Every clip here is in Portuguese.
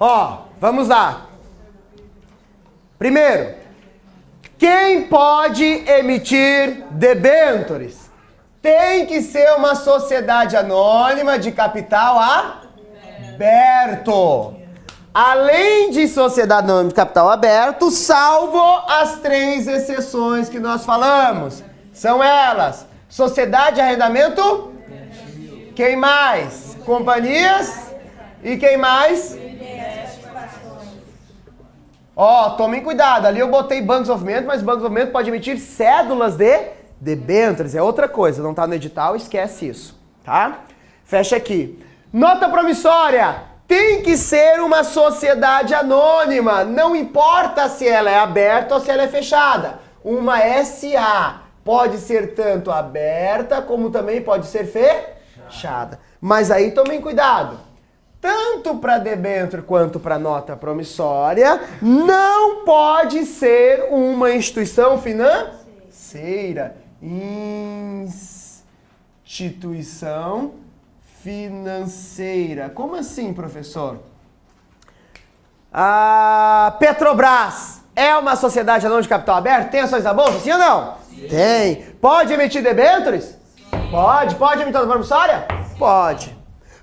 Ó, vamos lá. Primeiro, quem pode emitir debêntures? Tem que ser uma sociedade anônima de capital aberto. Além de sociedade anônima de capital aberto, salvo as 3 exceções que nós falamos. São elas: sociedade de arrendamento, quem mais? Companhias e quem mais? Ó, tomem cuidado, ali eu botei bancos de movimento, mas bancos de movimento pode emitir cédulas de debêntures, é outra coisa, não tá no edital, esquece isso, tá? Fecha aqui. Nota promissória, tem que ser uma sociedade anônima, não importa se ela é aberta ou se ela é fechada. Uma SA pode ser tanto aberta como também pode ser fechada. Mas aí tomem cuidado. Tanto para debênture quanto para nota promissória, não pode ser uma instituição financeira. Instituição financeira. Como assim, professor? A Petrobras é uma sociedade anônima de capital aberto? Tem ações na bolsa? Sim ou não? Sim. Tem. Pode emitir debêntures? Sim. Pode. Pode emitir nota promissória? Pode.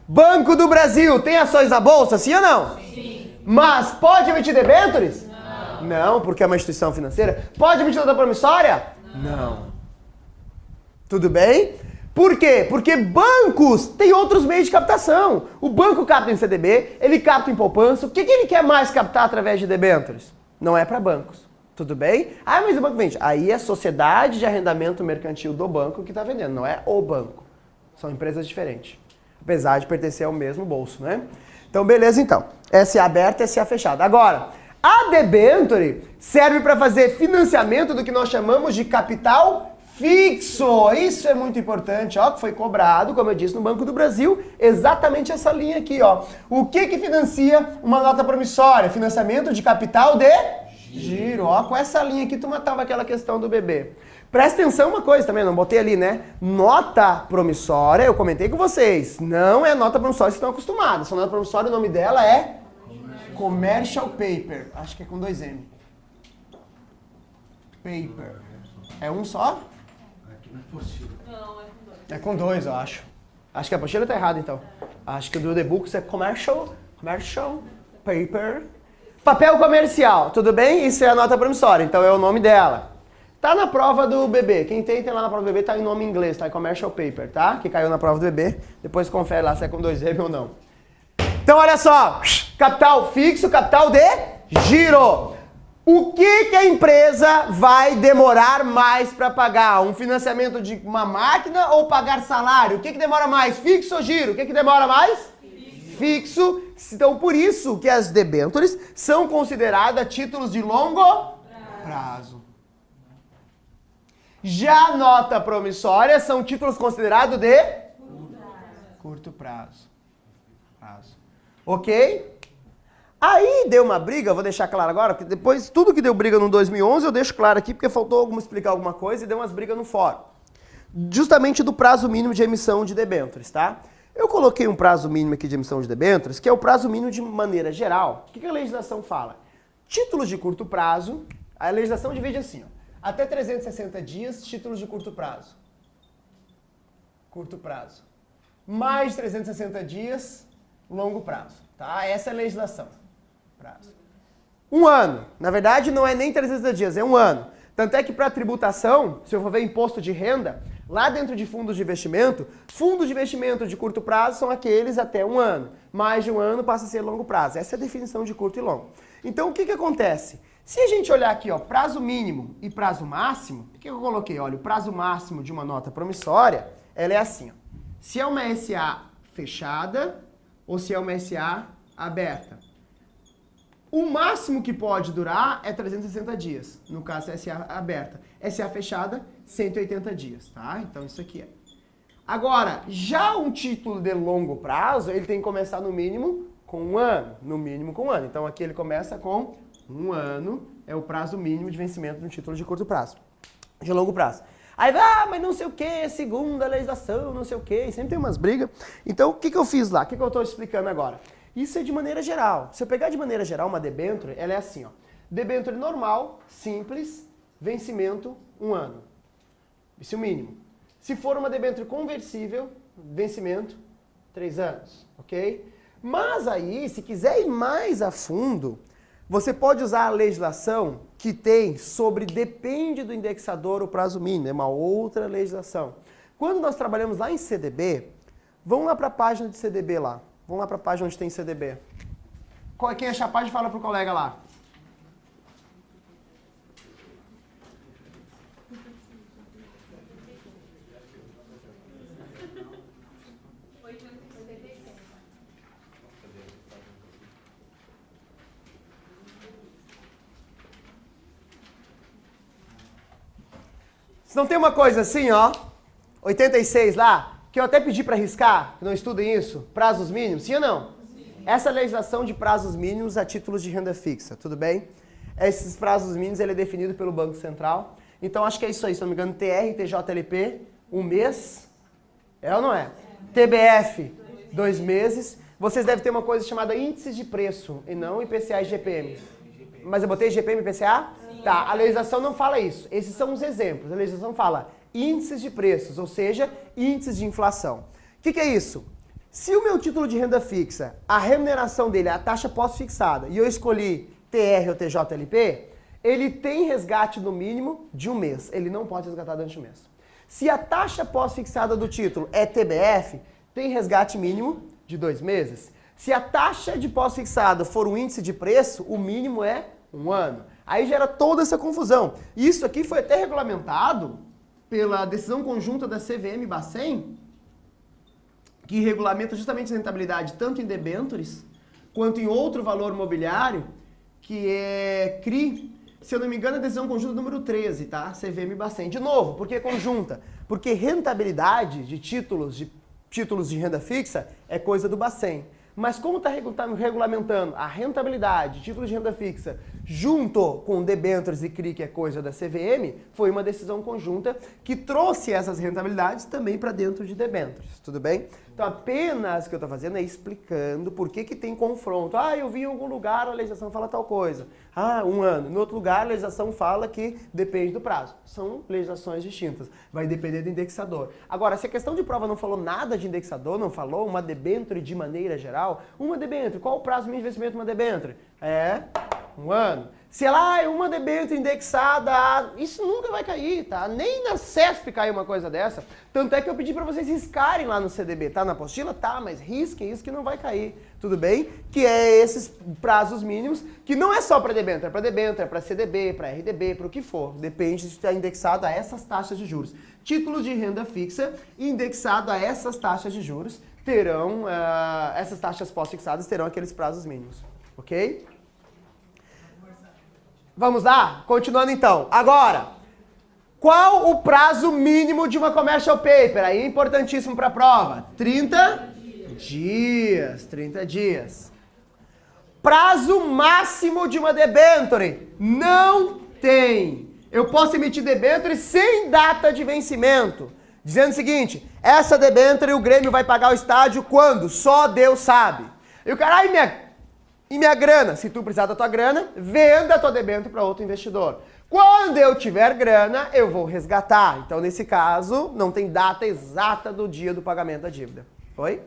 Banco do Brasil tem ações na bolsa? Sim ou não? Sim. Mas pode emitir debêntures? Não. Não, porque é uma instituição financeira. Pode emitir nota promissória? Não. Tudo bem? Por quê? Porque bancos têm outros meios de captação. O banco capta em CDB, ele capta em poupança. O que ele quer mais captar através de debêntures? Não é para bancos. Tudo bem? Ah, mas o banco vende. Aí é a sociedade de arrendamento mercantil do banco que está vendendo, não é o banco. São empresas diferentes. Apesar de pertencer ao mesmo bolso, né? Então, beleza, então. SA aberta, SA fechada. Agora, a debênture serve para fazer financiamento do que nós chamamos de capital fixo. Isso é muito importante, ó, que foi cobrado, como eu disse, no Banco do Brasil, exatamente essa linha aqui, ó. O que financia uma nota promissória? Financiamento de capital de giro. Ó, com essa linha aqui tu matava aquela questão do bebê. Presta atenção uma coisa também, não botei ali, né? Nota promissória, eu comentei com vocês, não é nota promissória, vocês estão acostumados. Essa nota promissória, o nome dela é Commercial Paper. Acho que é com 2M. Paper. É um só? Aqui na apostila. Não, é com 2. É com 2, eu acho. Acho que a apostila tá errada, então. Acho que o do The Books é Commercial Paper. Papel comercial, tudo bem? Isso é a nota promissória, então é o nome dela. Tá na prova do bebê. Quem tem lá na prova do bebê tá em nome em inglês, tá em Commercial Paper, tá? Que caiu na prova do bebê. Depois confere lá se é com 2M ou não. Então, olha só. Capital fixo, capital de giro. O que a empresa vai demorar mais para pagar? Um financiamento de uma máquina ou pagar salário? O que demora mais? Fixo ou giro? O que demora mais? Fixo. Então, por isso que as debêntures são consideradas títulos de longo prazo. Já a nota promissória são títulos considerados de curto prazo. Ok? Aí deu uma briga, vou deixar claro agora, porque depois tudo que deu briga no 2011 eu deixo claro aqui, porque faltou explicar alguma coisa e deu umas brigas no fórum. Justamente do prazo mínimo de emissão de debêntures, tá? Eu coloquei um prazo mínimo aqui de emissão de debêntures, que é o prazo mínimo de maneira geral. O que a legislação fala? Títulos de curto prazo, a legislação divide assim, ó. Até 360 dias, títulos de curto prazo. Curto prazo. Mais de 360 dias, longo prazo. Tá? Essa é a legislação. Prazo. 1 ano. Na verdade, não é nem 360 dias, é 1 ano. Tanto é que para tributação, se eu for ver imposto de renda, lá dentro de fundos de investimento de curto prazo são aqueles até 1 ano. Mais de 1 ano passa a ser longo prazo. Essa é a definição de curto e longo. Então, o que acontece? Se a gente olhar aqui, ó, prazo mínimo e prazo máximo, o que eu coloquei? Olha, o prazo máximo de uma nota promissória, ela é assim, ó. Se é uma SA fechada ou se é uma SA aberta. O máximo que pode durar é 360 dias, no caso é SA aberta. SA fechada, 180 dias, tá? Então isso aqui é. Agora, já um título de longo prazo, ele tem que começar no mínimo com 1 ano, no mínimo com 1 ano. Então aqui ele começa com 1 ano, é o prazo mínimo de vencimento de um título de curto prazo, de longo prazo. Aí, mas não sei o que, segundo a legislação, não sei o que, sempre tem umas brigas. Então, o que eu fiz lá? O que eu estou explicando agora? Isso é de maneira geral. Se eu pegar de maneira geral uma debênture, ela é assim, ó. Debênture normal, simples, vencimento 1 ano. Isso é o mínimo. Se for uma debênture conversível, vencimento 3 anos, ok? Mas aí, se quiser ir mais a fundo, você pode usar a legislação que tem sobre depende do indexador o prazo mínimo, é uma outra legislação. Quando nós trabalhamos lá em CDB, vamos lá para a página de CDB lá. Vamos lá para a página onde tem CDB. Quem achar a página, fala para o colega lá. Se não tem uma coisa assim, ó, 86 lá, que eu até pedi para riscar, que não estudem isso, prazos mínimos, sim ou não? Sim. Essa legislação de prazos mínimos a títulos de renda fixa, tudo bem? Esses prazos mínimos ele é definido pelo Banco Central. Então acho que é isso aí, se não me engano, TR, TJLP, 1 mês, é ou não é? TBF, 2 meses. Vocês devem ter uma coisa chamada índice de preço e não IPCA e GPM. Mas eu botei GPM e IPCA? Sim. Tá, a legislação não fala isso. Esses são os exemplos. A legislação fala índices de preços, ou seja, índices de inflação. O que é isso? Se o meu título de renda fixa, a remuneração dele é a taxa pós-fixada, e eu escolhi TR ou TJLP, ele tem resgate no mínimo de 1 mês. Ele não pode resgatar durante 1 mês. Se a taxa pós-fixada do título é TBF, tem resgate mínimo de 2 meses. Se a taxa de pós-fixada for um índice de preço, o mínimo é 1 ano. Aí gera toda essa confusão. Isso aqui foi até regulamentado pela decisão conjunta da CVM e Bacen, que regulamenta justamente a rentabilidade tanto em debêntures quanto em outro valor mobiliário, que é CRI. Se eu não me engano, é a decisão conjunta número 13, tá? CVM e Bacen. De novo, por que conjunta? Porque rentabilidade de títulos de renda fixa é coisa do Bacen. Mas como está regulamentando a rentabilidade de títulos de renda fixa junto com debêntures e CRI, que é coisa da CVM, foi uma decisão conjunta que trouxe essas rentabilidades também para dentro de debêntures, tudo bem? Então apenas o que eu estou fazendo é explicando por que tem confronto. Ah, eu vi em algum lugar a legislação fala tal coisa. Ah, 1 ano. No outro lugar a legislação fala que depende do prazo. São legislações distintas. Vai depender do indexador. Agora, se a questão de prova não falou nada de indexador, não falou uma debênture de maneira geral, uma debênture, qual o prazo mínimo de vencimento de uma debênture? É 1 ano. Se ela é uma debênture indexada, isso nunca vai cair, tá? Nem na CESP caiu uma coisa dessa. Tanto é que eu pedi para vocês riscarem lá no CDB. Tá na apostila? Tá, mas risquem isso que não vai cair. Tudo bem? Que é esses prazos mínimos, que não é só para debênture, é para CDB, para RDB, para o que for. Depende de estar indexado a essas taxas de juros. Títulos de renda fixa indexado a essas taxas de juros terão, essas taxas pós-fixadas terão aqueles prazos mínimos. Ok? Vamos lá? Continuando então. Agora, qual o prazo mínimo de uma commercial paper? Aí é importantíssimo para a prova. 30 dias. 30 dias. Prazo máximo de uma debênture? Não tem. Eu posso emitir debênture sem data de vencimento. Dizendo o seguinte, essa debênture o Grêmio vai pagar o estádio quando? Só Deus sabe. E o cara, e minha grana? Se tu precisar da tua grana, venda a tua debênture para outro investidor. Quando eu tiver grana, eu vou resgatar. Então, nesse caso, não tem data exata do dia do pagamento da dívida. Oi?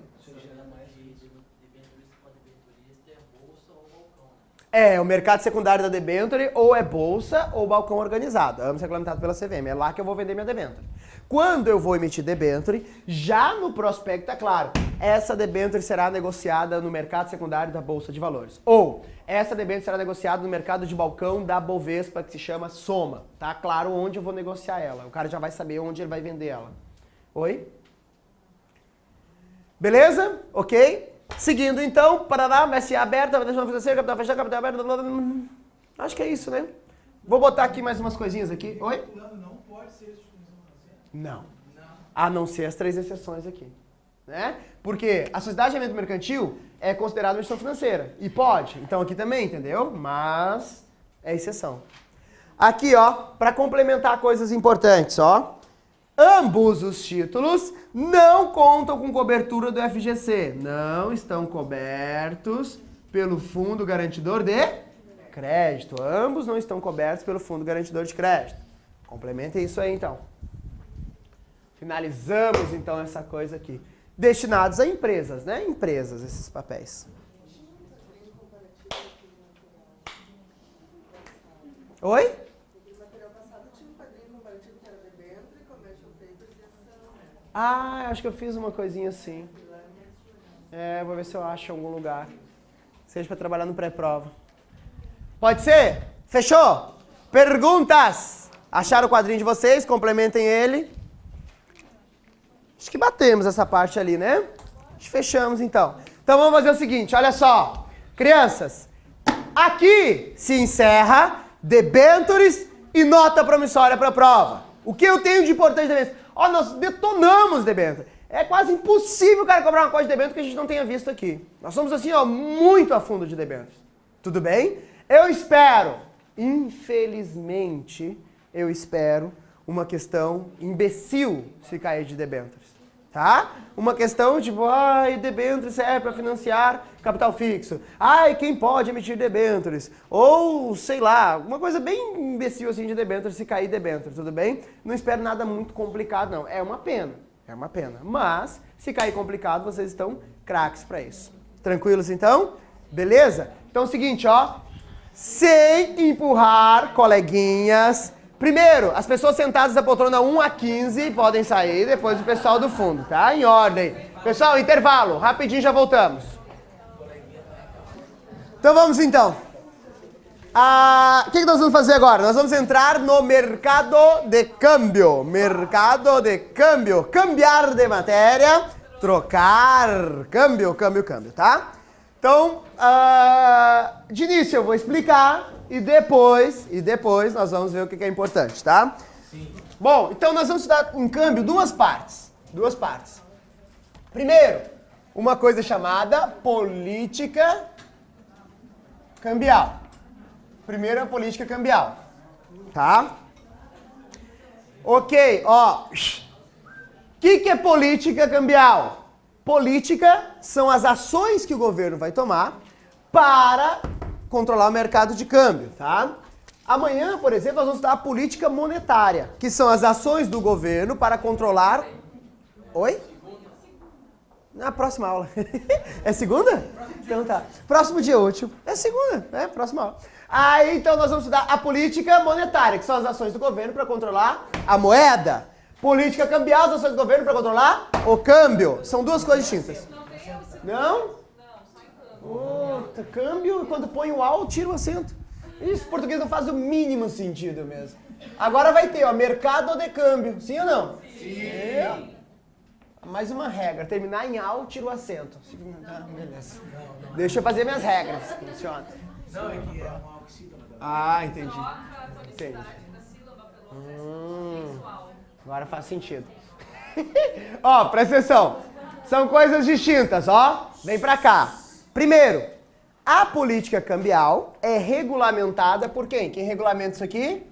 É, o mercado secundário da debênture ou é bolsa ou balcão organizado. Ambos regulamentados pela CVM. É lá que eu vou vender minha debênture. Quando eu vou emitir debênture, já no prospecto, é claro, essa debênture será negociada no mercado secundário da Bolsa de Valores. Ou, essa debênture será negociada no mercado de balcão da Bovespa, que se chama Soma. Tá claro onde eu vou negociar ela. O cara já vai saber onde ele vai vender ela. Oi? Beleza? Ok? Seguindo então, Paraná, MSA aberta, deixa eu financeira, capital fechado, capital aberto. Acho que é isso, né? Vou botar aqui mais umas coisinhas aqui. Oi? Não pode ser instituição financeira? Não. A não ser as 3 exceções aqui. Né? Porque a sociedade de rendimento mercantil é considerada uma instituição financeira. E pode. Então aqui também, entendeu? Mas é exceção. Aqui, ó, para complementar coisas importantes, ó. ambos os títulos não contam com cobertura do FGC. Não estão cobertos pelo Fundo Garantidor de Crédito. Ambos não estão cobertos pelo Fundo Garantidor de Crédito. Complementem isso aí, então. Finalizamos, então, essa coisa aqui. Destinados a empresas, né? Empresas, esses papéis. Oi? Ah, acho que eu fiz uma coisinha assim. Vou ver se eu acho em algum lugar. Seja para trabalhar no pré-prova. Pode ser? Fechou? Perguntas? Acharam o quadrinho de vocês? Complementem ele. Acho que batemos essa parte ali, né? Acho que fechamos, então. Então vamos fazer o seguinte, olha só. Crianças, aqui se encerra debêntures e nota promissória para a prova. O que eu tenho de importante debêntures? Ó, nós detonamos debêntures. É quase impossível o cara cobrar uma coisa de debênture que a gente não tenha visto aqui. Nós somos assim, ó, muito a fundo de debêntures. Tudo bem? Eu espero, infelizmente, eu espero uma questão imbecil se cair de debêntures. Tá? Uma questão tipo, ai, debêntures serve para financiar capital fixo. Ai, quem pode emitir debêntures? Ou, sei lá, uma coisa bem imbecil assim de debêntures se cair debêntures, tudo bem? Não espero nada muito complicado, não. É uma pena. É uma pena. Mas, se cair complicado, vocês estão craques para isso. Tranquilos, então? Beleza? Então é o seguinte, ó. Sem empurrar, coleguinhas. Primeiro, as pessoas sentadas da poltrona 1 a 15 podem sair, depois o pessoal do fundo, tá? Em ordem. Pessoal, intervalo. Rapidinho já voltamos. Então vamos então. O que nós vamos fazer agora? Nós vamos entrar no mercado de câmbio. Mercado de câmbio. Cambiar de matéria, trocar, câmbio, tá? Então, de início eu vou explicar e depois nós vamos ver o que é importante, tá? Sim. Bom, então nós vamos estudar em câmbio duas partes. Primeiro, uma coisa chamada política cambial. Primeiro a política cambial, tá? Ok, ó. O que é política cambial? Política são as ações que o governo vai tomar para controlar o mercado de câmbio, tá? Amanhã, por exemplo, nós vamos estudar a política monetária, que são as ações do governo para controlar... Oi? Na próxima aula. É segunda? Então tá. Próximo dia útil. É segunda, próxima aula. Aí, então, nós vamos estudar a política monetária, que são as ações do governo para controlar a moeda. Política cambial, as ações do governo para controlar o câmbio. São duas coisas distintas. Não? Puta, câmbio, quando põe o AU, tira o acento. Isso, português não faz o mínimo sentido mesmo. Agora vai ter, ó, mercado de câmbio. Sim ou não? Sim. Mais uma regra, terminar em AU, tira o acento. Beleza. Deixa eu fazer minhas regras. Funciona. Não, é que é uma oxítono. Entendi. Agora faz sentido. Ó, presta atenção. São coisas distintas, ó. Vem pra cá. Primeiro, a política cambial é regulamentada por quem? Quem regulamenta isso aqui?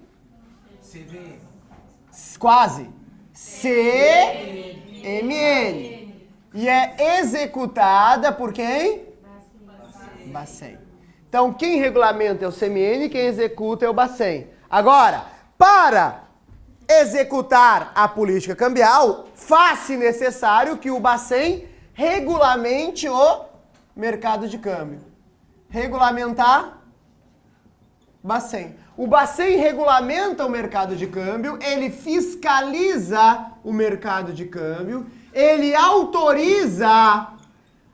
CVM. Quase. CMN. E é executada por quem? Bacen. Então, quem regulamenta é o CMN, quem executa é o Bacen. Agora, para executar a política cambial, faz-se necessário que o Bacen regulamente o mercado de câmbio. Regulamentar, Bacen. O Bacen regulamenta o mercado de câmbio, ele fiscaliza o mercado de câmbio, ele autoriza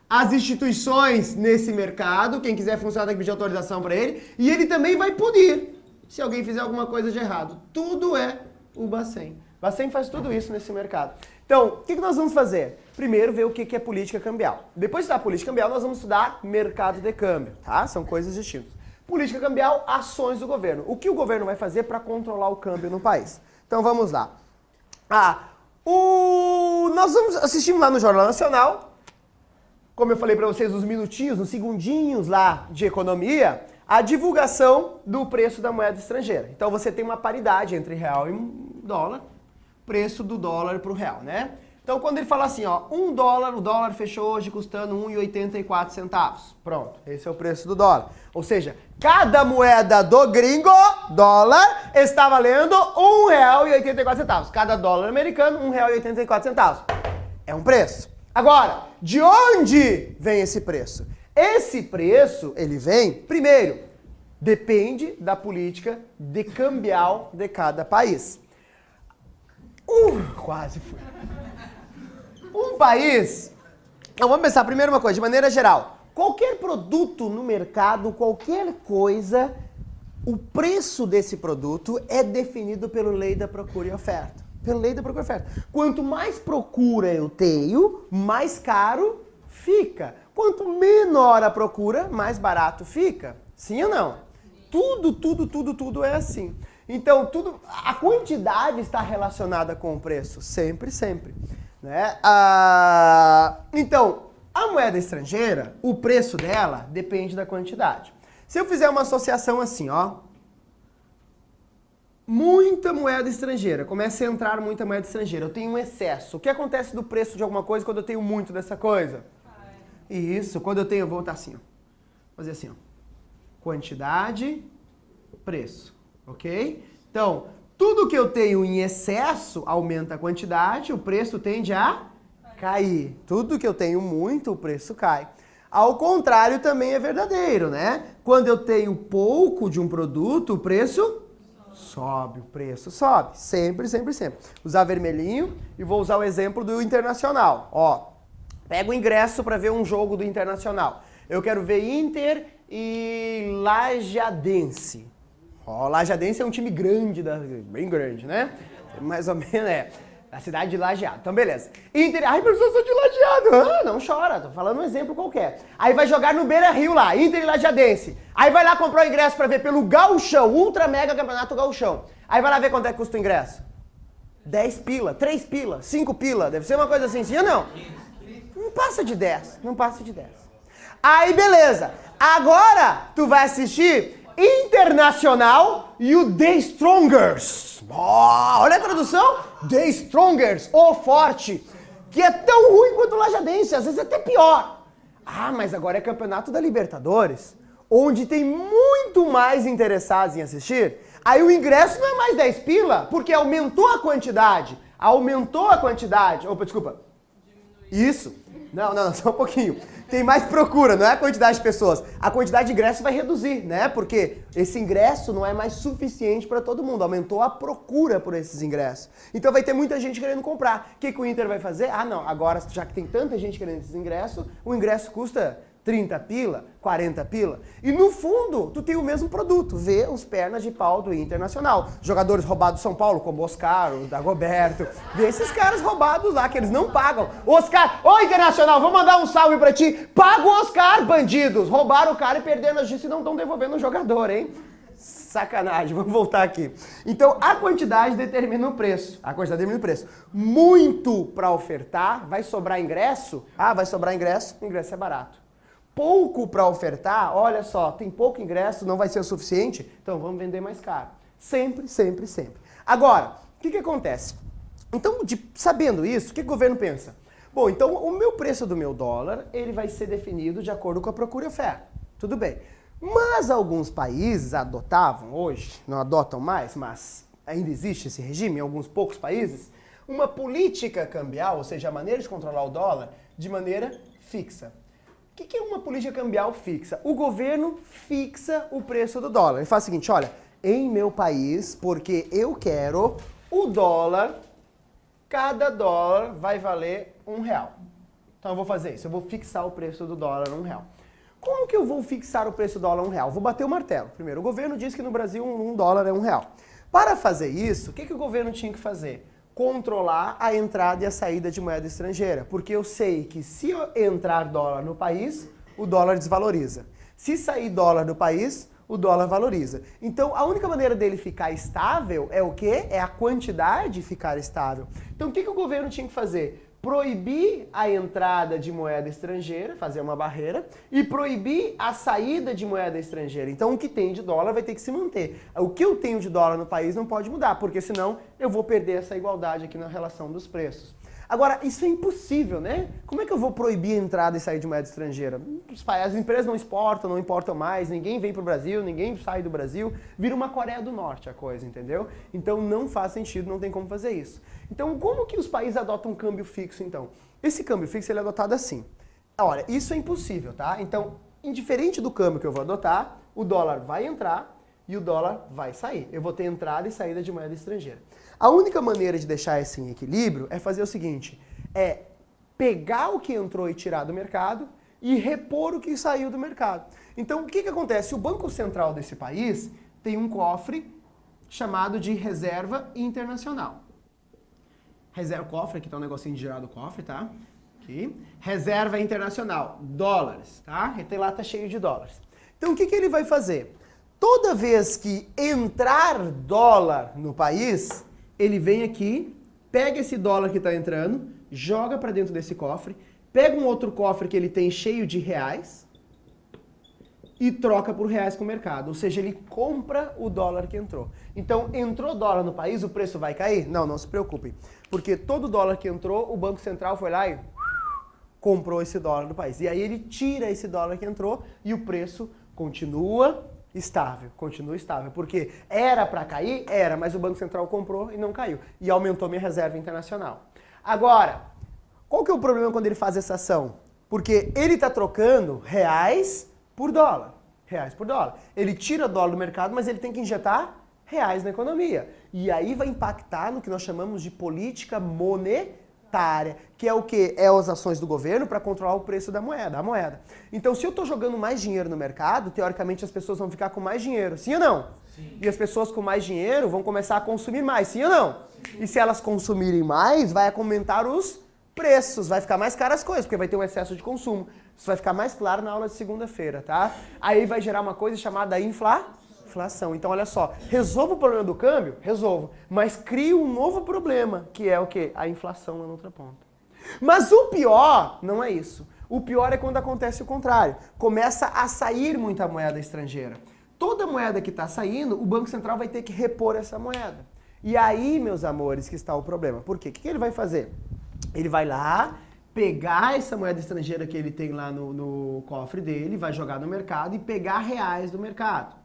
as instituições nesse mercado, quem quiser funcionar tem que pedir autorização para ele, e ele também vai punir se alguém fizer alguma coisa de errado. Tudo é o Bacen. Bacen faz tudo isso nesse mercado. Então, o que nós vamos fazer? Primeiro, ver o que é política cambial. Depois de estudar política cambial, nós vamos estudar mercado de câmbio, tá? São coisas distintas. Política cambial, ações do governo. O que o governo vai fazer para controlar o câmbio no país? Então, vamos lá. Nós vamos assistir lá no Jornal Nacional, como eu falei para vocês, nos minutinhos, nos segundinhos lá de economia, a divulgação do preço da moeda estrangeira. Então você tem uma paridade entre real e dólar. preço do dólar para o real, né? Então, quando ele fala assim, ó, o dólar fechou hoje custando 1,84 centavos. Pronto, esse é o preço do dólar. Ou seja, cada moeda do gringo, dólar, está valendo R$1,84. Cada dólar americano, R$1,84. É um preço. Agora, de onde vem esse preço? Esse preço, ele vem, primeiro, depende da política de cambial de cada país. Quase fui. Um país... Então vamos pensar primeiro uma coisa, de maneira geral. Qualquer produto no mercado, qualquer coisa, o preço desse produto é definido pela lei da procura e oferta. Pela lei da procura e oferta. Quanto mais procura eu tenho, mais caro fica. Quanto menor a procura, mais barato fica. Sim ou não? Tudo é assim. Então, a quantidade está relacionada com o preço. Sempre, sempre. Né? Então, a moeda estrangeira, o preço dela depende da quantidade. Se eu fizer uma associação assim, ó, muita moeda estrangeira, começa a entrar muita moeda estrangeira, eu tenho um excesso. O que acontece do preço de alguma coisa quando eu tenho muito dessa coisa? Isso, quando eu tenho, vou botar assim, ó, fazer assim, ó, quantidade, preço, ok? Então, tudo que eu tenho em excesso aumenta a quantidade, o preço tende a cair. Tudo que eu tenho muito, o preço cai. Ao contrário também é verdadeiro, né? Quando eu tenho pouco de um produto, o preço sobe, o preço sobe. Sempre, sempre, sempre. Usar vermelhinho e vou usar o exemplo do Internacional. Ó, pega o ingresso para ver um jogo do Internacional. Eu quero ver Inter e Lajadense. Ó, Lajadense é um time grande, bem grande, né? Mais ou menos, da cidade de Lajeado. Então, beleza. Inter, ai, professor, eu sou de Lajeado. Não chora, tô falando um exemplo qualquer. Aí vai jogar no Beira-Rio lá, Inter e Lajadense. Aí vai lá comprar o ingresso pra ver pelo Gauchão, Ultra Mega Campeonato Gauchão. Aí vai lá ver quanto é que custa o ingresso. 10 pila, 3 pila, 5 pila. Deve ser uma coisa assim, sim ou não? Não passa de 10, não passa de 10. Aí, beleza. Agora, tu vai assistir Internacional e o The Strongers. Oh, olha a tradução. The Strongers, o forte. Que é tão ruim quanto o Lajadense, às vezes até pior. Ah, mas agora é campeonato da Libertadores, onde tem muito mais interessados em assistir. Aí o ingresso não é mais 10 pila, porque aumentou a quantidade. Aumentou a quantidade. Opa, desculpa. Isso. Não, só um pouquinho. Tem mais procura, não é a quantidade de pessoas. A quantidade de ingressos vai reduzir, né? Porque esse ingresso não é mais suficiente para todo mundo. Aumentou a procura por esses ingressos. Então vai ter muita gente querendo comprar. O que o Inter vai fazer? Ah, não, agora já que tem tanta gente querendo esses ingressos, o ingresso custa 30 pila, 40 pila. E no fundo, tu tem o mesmo produto. Vê os pernas de pau do Internacional. Jogadores roubados do São Paulo, como o Oscar, o Dagoberto. Vê esses caras roubados lá, que eles não pagam. Oscar, ô Internacional, vou mandar um salve pra ti. Paga o Oscar, bandidos. Roubaram o cara e perderam a justiça e não estão devolvendo o jogador, hein? Sacanagem, vamos voltar aqui. Então, a quantidade determina o preço. A quantidade determina o preço. Muito para ofertar, vai sobrar ingresso? Ah, vai sobrar ingresso, o ingresso é barato. Pouco para ofertar, olha só, tem pouco ingresso, não vai ser o suficiente, então vamos vender mais caro. Sempre, sempre, sempre. Agora, o que acontece? Então, sabendo isso, o que o governo pensa? Bom, então o meu preço do meu dólar, ele vai ser definido de acordo com a procura e oferta. Tudo bem. Mas alguns países adotavam hoje, não adotam mais, mas ainda existe esse regime em alguns poucos países, uma política cambial, ou seja, a maneira de controlar o dólar, de maneira fixa. O que é uma política cambial fixa? O governo fixa o preço do dólar. Ele faz o seguinte, olha, em meu país, porque eu quero o dólar, cada dólar vai valer R$1. Então eu vou fazer isso, eu vou fixar o preço do dólar R$1. Como que eu vou fixar o preço do dólar R$1? Vou bater o martelo. Primeiro, o governo diz que no Brasil um dólar é R$1. Para fazer isso, o que o governo tinha que fazer? Controlar a entrada e a saída de moeda estrangeira, porque eu sei que se entrar dólar no país, o dólar desvaloriza. Se sair dólar do país, o dólar valoriza. Então, a única maneira dele ficar estável é o quê? É a quantidade ficar estável. Então, o que o governo tinha que fazer? proibir a entrada de moeda estrangeira, fazer uma barreira, e proibir a saída de moeda estrangeira. Então o que tem de dólar vai ter que se manter. O que eu tenho de dólar no país não pode mudar, porque senão eu vou perder essa igualdade aqui na relação dos preços. Agora, isso é impossível, né? Como é que eu vou proibir a entrada e saída de moeda estrangeira? As empresas não exportam, não importam mais, ninguém vem para o Brasil, ninguém sai do Brasil, vira uma Coreia do Norte a coisa, entendeu? Então não faz sentido, não tem como fazer isso. Então como que os países adotam um câmbio fixo, então? Esse câmbio fixo ele é adotado assim. Olha, isso é impossível, tá? Então, indiferente do câmbio que eu vou adotar, o dólar vai entrar e o dólar vai sair. Eu vou ter entrada e saída de moeda estrangeira. A única maneira de deixar esse em equilíbrio é fazer o seguinte, é pegar o que entrou e tirar do mercado e repor o que saiu do mercado. Então, o que acontece? O Banco Central desse país tem um cofre chamado de reserva internacional. Reserva cofre, aqui tá um negocinho de girar do cofre, tá? Aqui. Reserva internacional, dólares, tá? E lá tá cheio de dólares. Então, o que ele vai fazer? Toda vez que entrar dólar no país, ele vem aqui, pega esse dólar que está entrando, joga para dentro desse cofre, pega um outro cofre que ele tem cheio de reais e troca por reais com o mercado. Ou seja, ele compra o dólar que entrou. Então, entrou dólar no país, o preço vai cair? Não, não se preocupe. Porque todo dólar que entrou, o Banco Central foi lá e comprou esse dólar do país. E aí ele tira esse dólar que entrou e o preço continua estável, continua estável, porque era para cair? Era, mas o Banco Central comprou e não caiu. E aumentou minha reserva internacional. Agora, qual que é o problema quando ele faz essa ação? Porque ele está trocando reais por dólar. Reais por dólar. Ele tira dólar do mercado, mas ele tem que injetar reais na economia. E aí vai impactar no que nós chamamos de política monetária, que é o quê? É as ações do governo para controlar o preço da moeda, a moeda. Então, se eu estou jogando mais dinheiro no mercado, teoricamente as pessoas vão ficar com mais dinheiro, sim ou não? Sim. E as pessoas com mais dinheiro vão começar a consumir mais, sim ou não? Sim. E se elas consumirem mais, vai aumentar os preços, vai ficar mais caras as coisas, porque vai ter um excesso de consumo. Isso vai ficar mais claro na aula de segunda-feira, tá? Aí vai gerar uma coisa chamada inflação. Então, olha só, resolvo o problema do câmbio? Resolvo. Mas crio um novo problema, que é o quê? A inflação lá na outra ponta. Mas o pior não é isso. O pior é quando acontece o contrário. Começa a sair muita moeda estrangeira. Toda moeda que está saindo, o Banco Central vai ter que repor essa moeda. E aí, meus amores, que está o problema. Por quê? O que ele vai fazer? Ele vai lá, pegar essa moeda estrangeira que ele tem lá no cofre dele, vai jogar no mercado e pegar reais do mercado.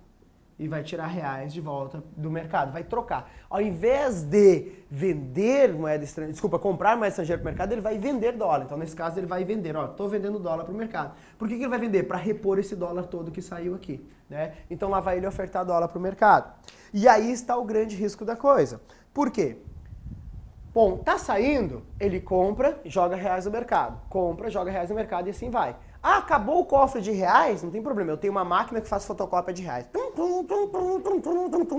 E vai tirar reais de volta do mercado, vai trocar. Ao invés de vender moeda estrangeira, comprar moeda estrangeira para o mercado, ele vai vender dólar. Então, nesse caso, ele vai vender, estou vendendo dólar para o mercado. Por que ele vai vender? Para repor esse dólar todo que saiu aqui, né? Então, lá vai ele ofertar dólar para o mercado. E aí está o grande risco da coisa. Por quê? Bom, tá saindo, ele compra, joga reais no mercado. Compra, joga reais no mercado e assim vai. Ah, acabou o cofre de reais? Não tem problema, eu tenho uma máquina que faz fotocópia de reais.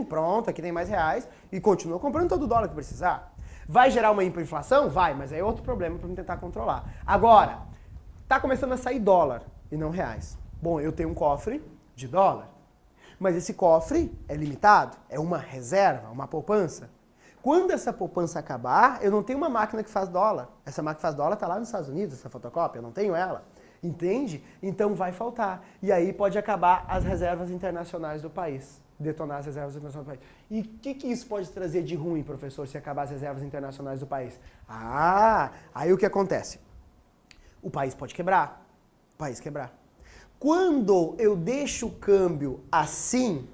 Pronto, aqui tem mais reais e continua comprando todo o dólar que precisar. Vai gerar uma hiperinflação? Vai, mas aí é outro problema para tentar controlar. Agora, tá começando a sair dólar e não reais. Bom, eu tenho um cofre de dólar, mas esse cofre é limitado, é uma reserva, uma poupança. Quando essa poupança acabar, eu não tenho uma máquina que faz dólar. Essa máquina que faz dólar está lá nos Estados Unidos, essa fotocópia, eu não tenho ela. Entende? Então vai faltar. E aí pode acabar as reservas internacionais do país. Detonar as reservas internacionais do país. E o que isso pode trazer de ruim, professor, se acabar as reservas internacionais do país? Ah, aí o que acontece? O país pode quebrar. O país quebrar. Quando eu deixo o câmbio assim,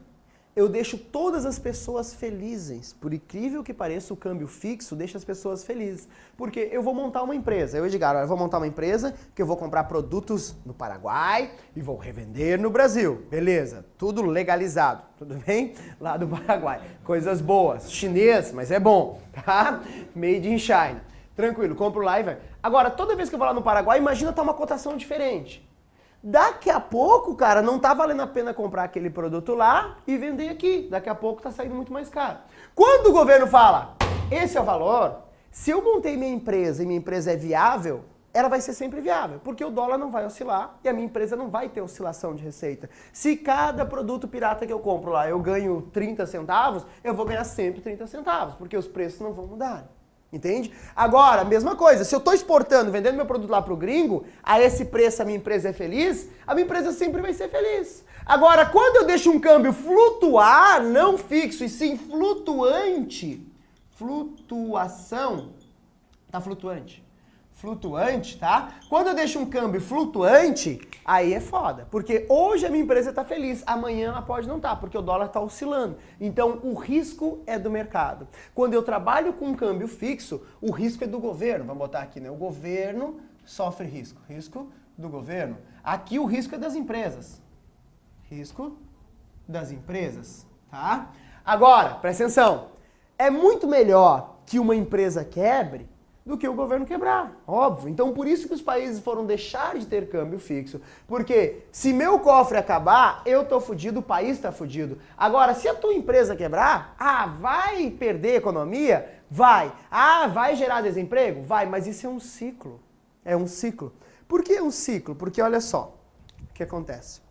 eu deixo todas as pessoas felizes. Por incrível que pareça, o câmbio fixo deixa as pessoas felizes. Porque eu vou montar uma empresa. Eu, Edgar, eu vou montar uma empresa que eu vou comprar produtos no Paraguai e vou revender no Brasil. Beleza, tudo legalizado, tudo bem? Lá do Paraguai. Coisas boas. Chinês, mas é bom, tá? Made in China. Tranquilo, compro lá e vai. Agora, toda vez que eu vou lá no Paraguai, imagina tá uma cotação diferente. Daqui a pouco, cara, não tá valendo a pena comprar aquele produto lá e vender aqui. Daqui a pouco tá saindo muito mais caro. Quando o governo fala, esse é o valor, se eu montei minha empresa e minha empresa é viável, ela vai ser sempre viável, porque o dólar não vai oscilar e a minha empresa não vai ter oscilação de receita. Se cada produto pirata que eu compro lá eu ganho 30 centavos, eu vou ganhar sempre 30 centavos, porque os preços não vão mudar. Entende? Agora, mesma coisa, se eu estou exportando, vendendo meu produto lá para o gringo, a esse preço a minha empresa é feliz, a minha empresa sempre vai ser feliz. Agora, quando eu deixo um câmbio flutuar, não fixo, e sim flutuante, flutuação, tá flutuante. Flutuante, tá? Quando eu deixo um câmbio flutuante, aí é foda. Porque hoje a minha empresa tá feliz, amanhã ela pode não estar, porque o dólar tá oscilando. Então o risco é do mercado. Quando eu trabalho com um câmbio fixo, o risco é do governo. Vamos botar aqui, né? O governo sofre risco. Risco do governo. Aqui o risco é das empresas. Risco das empresas, tá? Agora, presta atenção. É muito melhor que uma empresa quebre do que o governo quebrar, óbvio. Então, por isso que os países foram deixar de ter câmbio fixo. Porque se meu cofre acabar, eu tô fudido, o país tá fudido. Agora, se a tua empresa quebrar, vai perder economia? Vai. Vai gerar desemprego? Vai, mas isso é um ciclo. É um ciclo. Por que um ciclo? Porque olha só o que acontece.